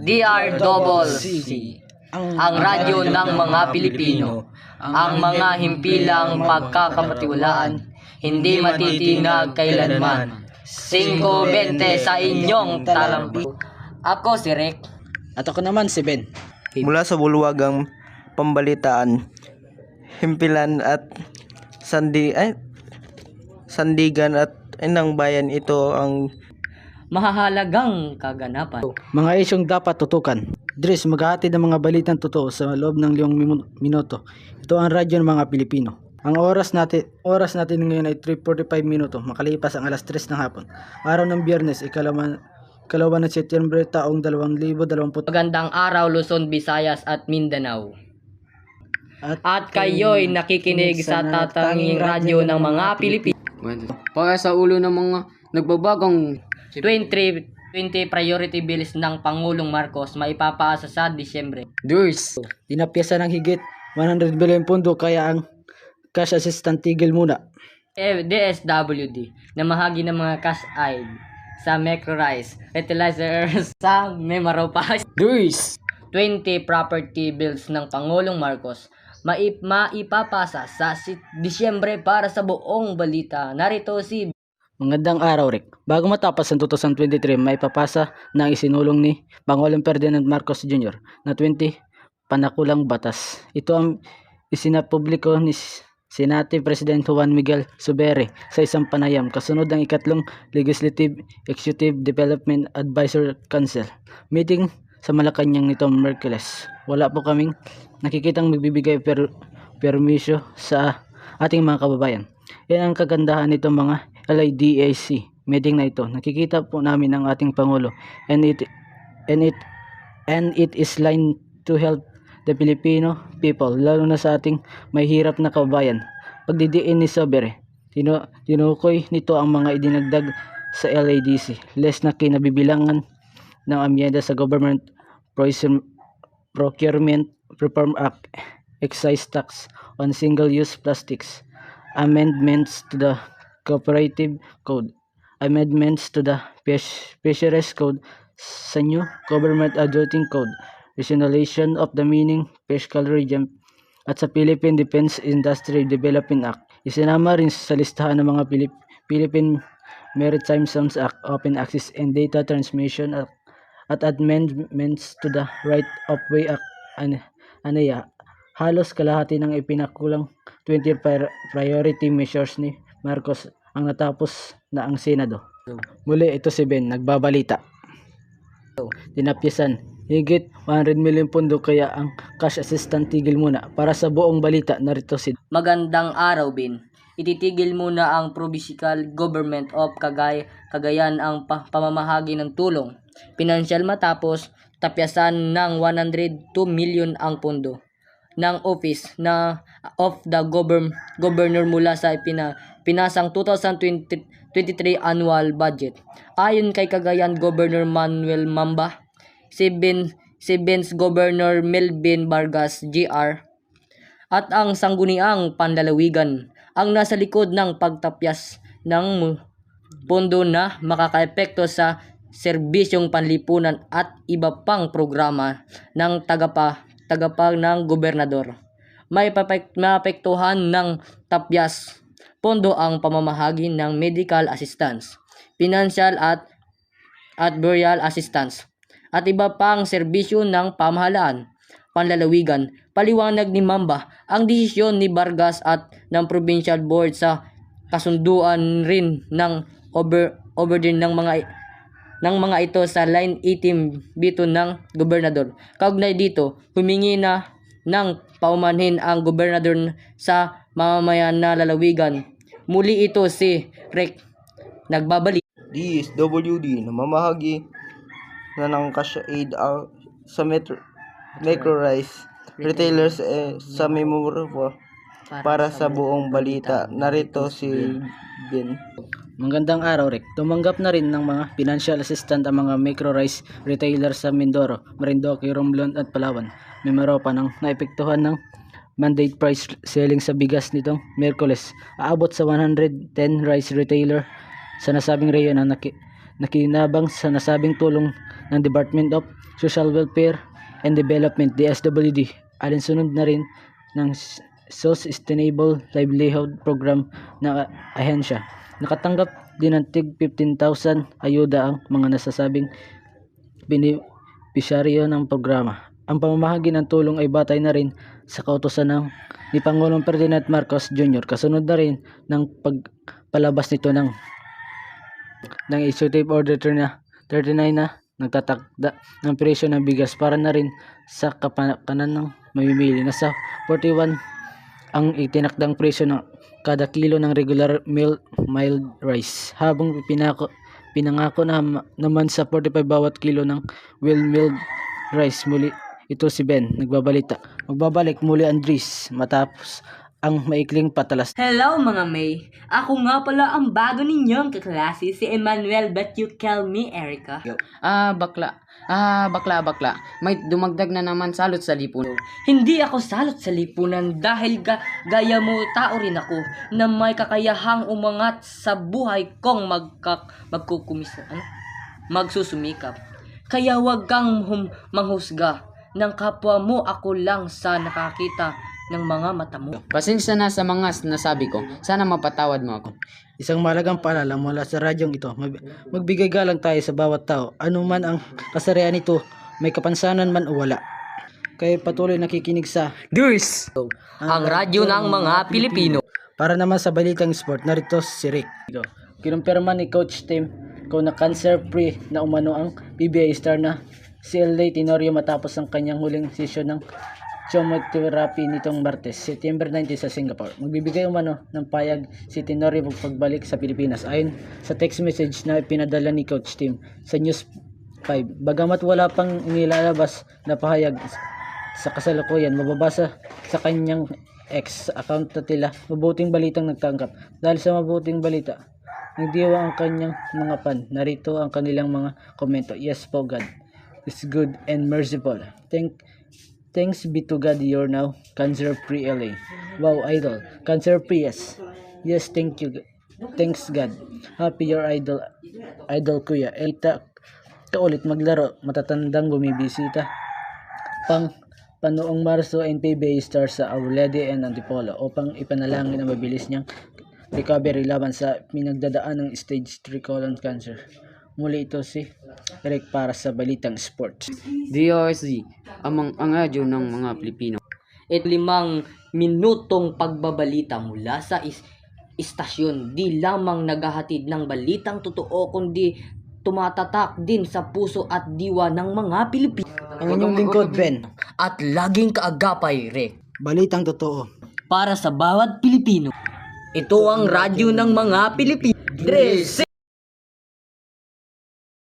DRCC, ang radyo ng mga Pilipino, ang mga himpilang pagkakapatiwalaan, hindi matitinag kailanman. 5-20 sa inyong talambi. Ako si Rick. At ako naman si Ben. Mula sa bulwagang pambalitaan, himpilan at sandigan at inang bayan, ito ang Mahahalagang kaganapan. Mga isyong dapat tutukan. Dres, maghahatid ng mga balitang totoo sa loob ng 5 minuto. Ito ang radyo ng mga Pilipino. Ang oras natin ngayon ay 3:45 minuto, makalipas ang alas 3 ng hapon. Araw ng Biyernes, ikalawa ng Setyembre taong 2020. Magandang araw Luzon, Visayas at Mindanao. At kayo'y nakikinig sa tatanging radyo ng mga Pilipino. Para sa ulo ng mga nagbabagong 2020 priority bills ng Pangulong Marcos maipapasa sa Disyembre. Durs. Tinapyasan ng higit 100 bilyon pondo, kaya ang cash assistant tigil muna. DSWD na mahagi ng mga cash aid sa micro-rice fertilizers sa Memaropa. Durs. 20 property bills ng Pangulong Marcos maipapasa sa Disyembre para sa buong balita. Narito si Magandang araw, Rick. Bago matapos ang 2023, may papasa na isinulong ni Pangulong Ferdinand Marcos Jr. na 20 panakulang batas. Ito ang isinapubliko ni Senate President Juan Miguel Zubiri sa isang panayam kasunod ng ikatlong Legislative Executive Development Advisory Council meeting sa Malacanang nitong Miyerkules. Wala po kaming nakikitang magbibigay permisyo sa ating mga kababayan. Yan ang kagandahan nitong mga LIDAC meeting na ito. Nakikita po namin ang ating Pangulo and it is line to help the Filipino people, lalo na sa ating may hirap na kababayan. Pagdidiin ni Zubiri, tinukoy nito ang mga idinagdag sa LIDC, less na kinabibilangan ng amyenda sa Government Procurement Reform Act, excise tax on single-use plastics, amendments to the Cooperative Code, amendments to the Fisheries Code, sa new Government Adjusting Code, rationalization of the mining fiscal regime, at sa Philippine Defense Industry Development Act. Isinama rin sa listahan ng mga Philippine Maritime Zones Act, Open Access and Data Transmission Act, at amendments to the Right of Way Act. Halos kalahati ng ipinakulang 20 priority measures ni Marcos ang natapos na ang Senado. Muli, ito si Ben, nagbabalita. Tinapyasan higit 100 milyon pondo, kaya ang cash assistant tigil muna. Para sa buong balita, narito si Magandang araw, Ben. Ititigil muna ang Provincial Government of Cagayan ang pamamahagi ng tulong pinansyal matapos tapyasan ng 102 million ang pondo ng Office of the Governor mula sa pinasang 2023 annual budget. Ayon kay Cagayan Governor Manuel Mamba, si Ben's Governor Melvin Vargas Jr. at ang Sangguniang Panlalawigan ang nasa likod ng pagtapyas ng pondo na makakaepekto sa serbisyong panlipunan at iba pang programa ng tagapag ng gobernador. May maapektuhan ng tapyas pondo ang pamamahagi ng medical assistance, financial at burial assistance, at iba pang serbisyo ng pamahalaan, panlalawigan. Paliwanag ni Mamba, ang desisyon ni Vargas at ng Provincial Board sa kasunduan rin ng overturn ng mga ito sa line 18 bito ng gobernador. Kaugnay dito, humingi na ng paumanhin ang gobernador sa mamamayan na lalawigan. Muli ito si Rick, nagbabalik. DSWD na mamahagi na ng cash aid sa micro-rice retailers sa Memaropa. Para sa buong balita, narito si Ben. Magandang araw, Rick. Tumanggap na rin ng mga financial assistant ang mga micro-rice retailers sa Mindoro, Marinduque, Romblon at Palawan. Memaropa nang naepektuhan ng mandate price selling sa bigas nitong Miyerkules. Aabot sa 110 rice retailer sa nasabing rehiyon ang nakinabang sa nasabing tulong ng Department of Social Welfare and Development DSWD. Alinsunod na rin ng Sustainable Livelihood Program na ahensya. Nakatanggap din ng tig 15,000 ayuda ang mga nasasabing benepisyaryo ng programa. Ang pamamahagi ng tulong ay batay na rin sa kautusan ni Pangulong Ferdinand Marcos Jr. Kasunod na rin ng pagpalabas nito ng Executive Order 39 na nagtatakda ng presyo ng bigas para na rin sa kapakanan ng mamimili. Nasa 41 ang itinakdang presyo ng kada kilo ng regular mild rice, habang pinangako naman sa 45 bawat kilo ng well milled rice. Muli ito si Ben, nagbabalita. Magbabalik muli Andres matapos ang maikling patalas. Hello mga May! Ako nga pala ang bago ninyong kaklase, si Emmanuel, but you call me Erica. Bakla. Bakla. May dumagdag na naman salot sa lipunan. Hindi ako salot sa lipunan dahil gaya mo tao rin ako na may kakayahang umangat sa buhay kong magsusumikap. Kaya wag kang manghusga ng kapwa mo, ako lang sa nakakita ng mga mata mo. Pasensya na sa mga nasabi ko. Sana mapatawad mo ako. Isang malagang paalala mula sa radyong ito. Magbigay galang tayo sa bawat tao. Ano man ang kasarian nito, may kapansanan man o wala. Kaya patuloy nakikinig sa Durs! Ang radyo ng mga Pilipino. Para naman sa balitang sport, narito si Rick. Kinumpirma ni Coach Tim kung na cancer-free na umano ang PBA star na si L.A. Tenorio matapos ang kanyang huling session ng chemotherapy nitong Martes, September 19 sa Singapore. Magbibigay umano ng payag si Tenorio pagbalik sa Pilipinas ayon sa text message na pinadala ni Coach Tim sa News 5. Bagamat wala pang inilalabas na pahayag sa kasalukuyan, mababasa sa kanyang X account na tila mabuting balitang nagtanggap. Dahil sa mabuting balita, nagdiwa ang kanyang mga fan. Narito ang kanilang mga komento. Yes po, God is good and merciful. Thanks be to God, you're now cancer-free LA. Wow, idol. Cancer-free, yes. Yes, thank you. Thanks God. Happy your idol kuya. Elita ka ulit maglaro. Matatandang bumibisita panoong Marso and PBA stars sa Aulede and Antipolo upang ipanalangin ang mabilis niyang recovery laban sa pinagdadaan ng stage 3 colon cancer. Muli ito si Rick para sa Balitang Sports. DOSD, ang radyo ng mga Pilipino. At 5 minutong pagbabalita mula sa istasyon, di lamang naghahatid ng balitang totoo kundi tumatatak din sa puso at diwa ng mga Pilipino. Ang inyong lingkod, Ben. At laging kaagapay, Rick. Balitang totoo. Para sa bawat Pilipino. Ito ang radyo ng mga Pilipino.